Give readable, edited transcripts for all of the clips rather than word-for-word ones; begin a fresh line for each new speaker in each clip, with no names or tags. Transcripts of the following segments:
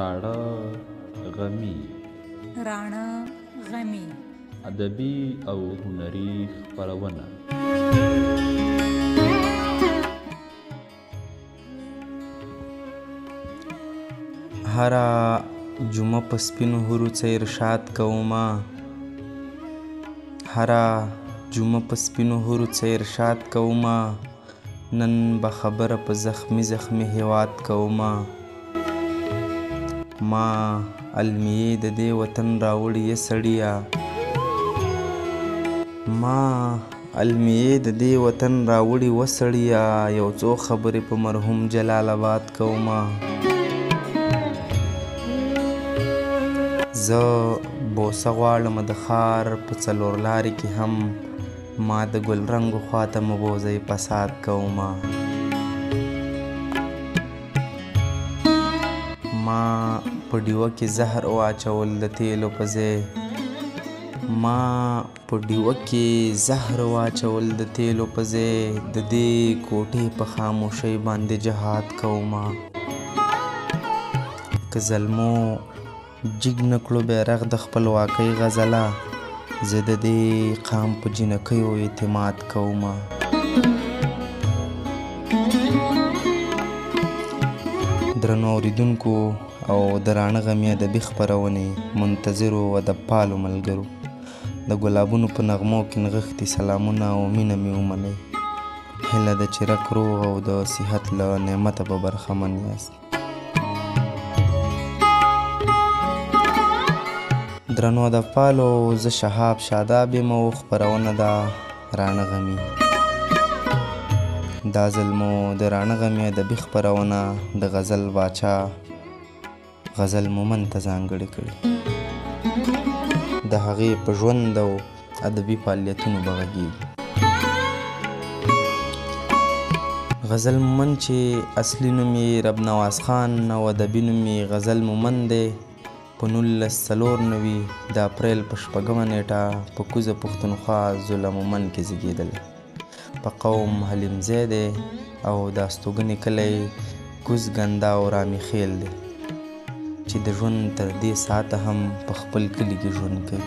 راڼه غمي
راڼه غمي
ادبي او هنري خپرونه.
هره جمعه په سپینو حورو څه ارشاد کومه، هره جمعه په سپینو حورو څه ارشاد کومه، نن به خبره په زخمي زخمي هیواد کومه. ما المیې د دې وطن راوړي یې سړیه، ما المیې د دې وطن راوړي و سړیه، یو څو خبرې په مرحوم جلال آباد کومه. زه بوسه غواړم د ښار په څلور لارې کې هم، ما د ګل رنګو خواته مه بوځئ فساد کومه. ما په ډیوه کې زهر واچول د تیلو په ځای، ما په ډیوه کې زهر واچول د تیلو په ځای، د دې کوټې په خاموشۍ باندې جهاد کومه. که زلمو جګ نه کړو بیرغ د خپلواکۍ غزله، زه د دې قام په جنکیو اعتماد کومه. درنو اوریدونکو او د راڼه غمي ادبي خپرونې منتظرو ادبپالو ملګرو، د ګلابونو په نغمو کې نغښتي سلامونه او مینه مې ومنئ. هیله ده چې رک روغ او د صحت له نعمته به برخمن یاست. درنو ادبپالو، زه شهاب شاداب یم او خپرونه ده راڼه غمي. دا ځل مو د راڼه غمي ادبي خپرونه د غزل باچا غزل مومند ته ځانګړې کړې. د هغې په ژوند او ادبي فعالیتونو به غږېږي. غزل مومند چې اصلي نوم یې رب نواز خان او ادبي نوم یې غزل مومند دی، په 1994 د اپریل په 6 نیټه په کوزه پښتونخوا ضلع مومند کې زیږېدلی. په قوم حلیمځی دی او د استوګنې کلی کوز ګنده او رامي خیل دی، چې د ژوند تر دې ساعته هم په خپل کلي کې ژوند کوي.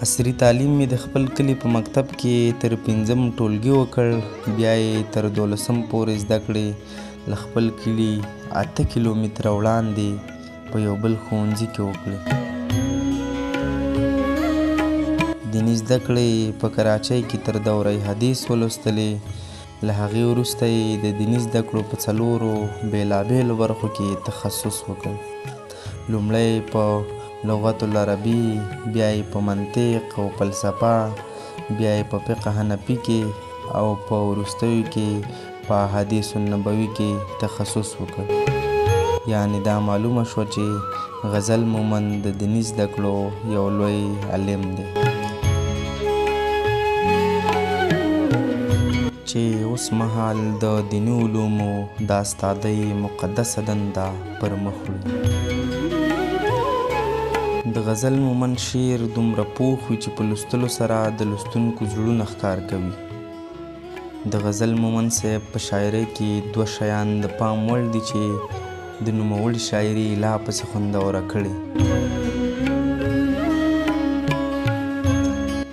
عصري تعلیم مې د خپل کلي په مکتب کې تر 5م ټولګي وکړ، بیا یې تر 12م پورې زده کړې له خپل کلي 8 کیلومتره وړاندې په یو بل ښوونځي کې وکړې. دیني زده کړې په کراچۍ کې تر دوره حدیث ولوستلې. له هغې وروسته یې د دیني زده کړو په 4 بېلابېلو برخو کې تخصص وکړ. لومړی په لغت العربي، بیا یې په منطق او فلسفه، بیا یې په فقه حنفي کې او په وروستیو کې په حدیث النبوي کې تخصص وکړ. یعنې دا معلومه شوه چې غزل مومند د دیني زده کړو یو لوی عالم دی، چې اوس مهال د دیني علومو د استادۍ مقدسه دنده پر مخ وړي. د غزل مومند شعر دومره پوخ وي چې په لوستلو سره د لوستونکو زړونه ښکار کوي. د غزل مومند صاحب په شاعرۍ کې 2 شیان د پام وړ دي چې د نوموړي شاعري لا پسې خوندوره کړي.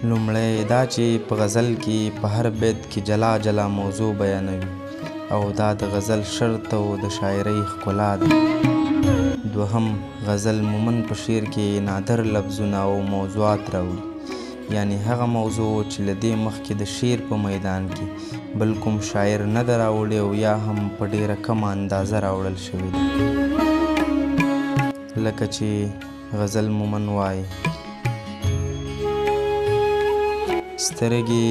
لومړی دا چې په غزل کې په هر بیت کې جلا جلا موضوع بیانوي او دا د غزل شرط او د شاعرۍ ښکلا ده. دوهم، غزل مومند په شعر کې نادر لفظونه او موضوعات راوړي، یعنی هغه موضوع چې له دې مخکې د شعر په میدان کې بل کوم شاعر نه ده راوړی او یا هم په ډیره کمه اندازه راوړل شوې ده. لکه چې غزل مومند وایي: سترګې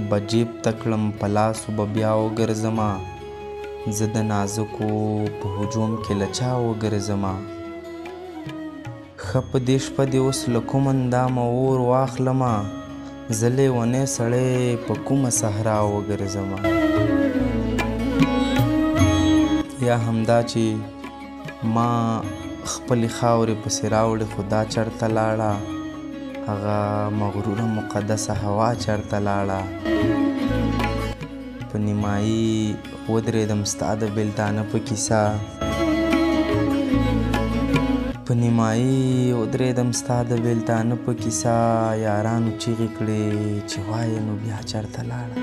به جیب ته کړم په لاسو به بیا وګرځمه، زه د نازکو په هجوم کې له چا وګرځمه، ښه په دې شپه دې اوس له کوم اندامه اور واخلمه، زه لیونی سړی په کومه صحرا وګرځمه. یا همدا چې ما خپلې خاورې پسې راوړې خو دا چرته لاړه، هغه مغروره مقدسه هوا چرته لاړه، په نیمایي ودرېدم ستا د بېلتانه په کیسه په نیمایي ودرېدم ستا د بېلتانه په کیسه یارانو چیغې کړې چې وایې نو بیا چېرته لاړه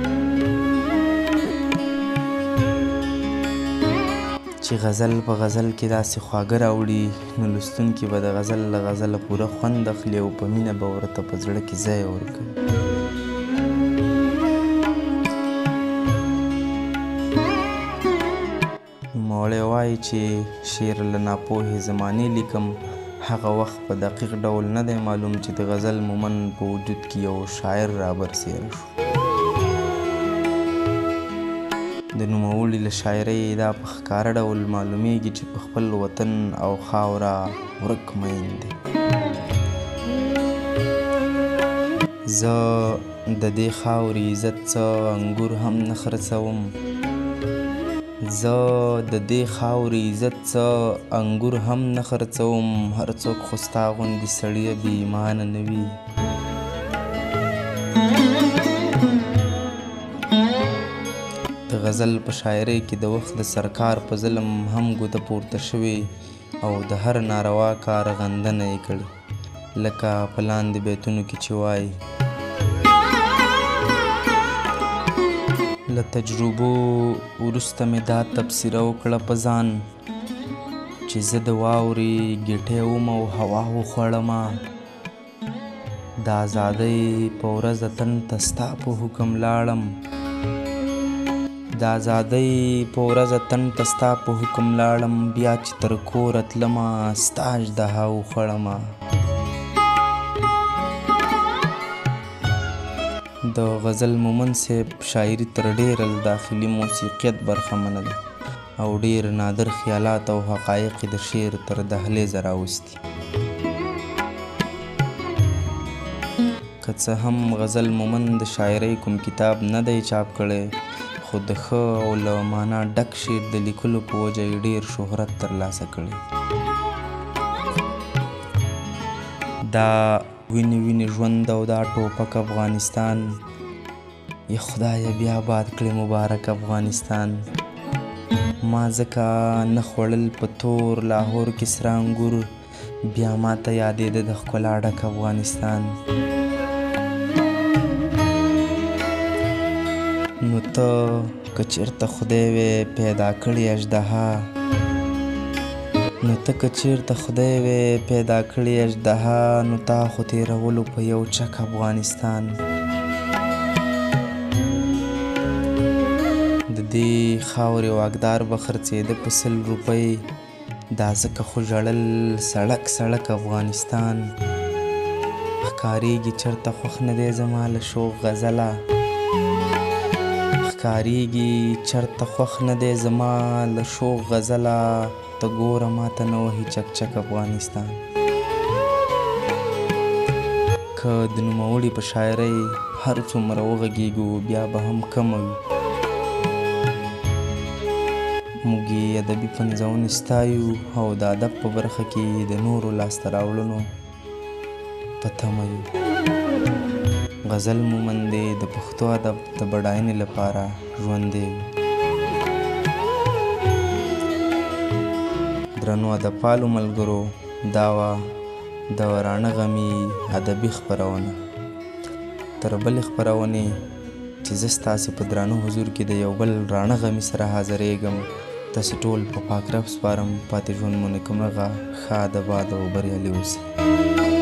چې غزل په غزل کې داسې خواږه راوړي نو لوستونکي به د غزل له غزله پوره خوند اخلي او په مینه به ورته په زړه کې ځای ورکوي نوموړی وایي چې شعر له ناپوهې زمانې لیکم هغه وخت په دقیق ډول نه دی معلوم چې د غزل مومن په وجود کې یو شاعر رابرسېره شو د نوموړي له شاعرۍ دا په ښکاره ډول معلومیږي چې په خپل وطن او خاوره ورک مین دی زه د دې خاورې عزت څه انګور هم نه خرڅوم زه د دې خاورې عزت څه انګور هم نه خرڅوم هر څوک خو ستا غوندې سړیه بې ایمانه نه وي د غزل په شاعرۍ کې د وخت د سرکار په ظلم هم ګوته پورته شوې او د هر ناروا کار غندنه یې کړې لکه په لاندې بیتونو کې چې وایي له تجربو وروسته مې دا تبصره وکړه په ځان چې زه د واورې ګیټی وم او هوا وخوړمه د ازادۍ په ورځ اتن ته ستا په حکم لاړم د ازادۍ په ورځ اتن ته ستا په حکم لاړم بیا چې تر کوره تلمه ستا اژدها وخوړمه د غزل مومن صاحب شاعري تر ډیره له داخلي موسیقیت برخمنه ده او ډیر نادر خیالات او حقایق د شعر تر دهلیزه راوستي که څه هم غزل مومن د شاعرۍ کوم کتاب نه دی چاپ کړی خو د ښه او له معنا ډک شعر د لیکلو په وجه یې ډیر شهرت ترلاسه کړی دا وینې وینې ژوند او دا ټوپک افغانستان یا خدایه بیا باد کړې مبارک افغانستان ما ځکه نه خوړل په تور لاهور کې سره انګور بیا ماته یادېده د ښکلا ډک افغانستان نو ته که چېرته خدای وې پیدا کړې اژدها نو ته که چېرته خدای وې پیدا کړې اژدها نو تا خو تېرولو په یو چک افغانستان د دې خاورې واکدار به خرڅېده په 100 روپۍ دا ځکه خو ژړل سړک سړک افغانستان ښکارېږي چېرته خوښ نه دی زما له شوق غزله ښکارېږي چېرته خوښ نه دی زما له شوق غزله ته ګوره ماته نه وهي چک چک افغانستان که د نوموړي په شاعرۍ هر څومره وغږېږو بیا به هم کمه وي موږ یې ادبي پنځونې ستایو او د ادب په برخه کې د نورو لاسته راوړنو په تمه یو غزل مومن دی د پښتو ادب د بډاینې لپاره ژوندی وي درنو ادبپالو ملګرو دا وه د رانه غمي ادبي خپرونه تر بلې خپرونې چې زه ستاسې په درانه حضور کې د یو بل رانه غمي سره حاضرېږم تاسې ټول په پاک رب سپارم پاتې ژوند مو نیکمرغه ښه ادب او بریالي اوسئ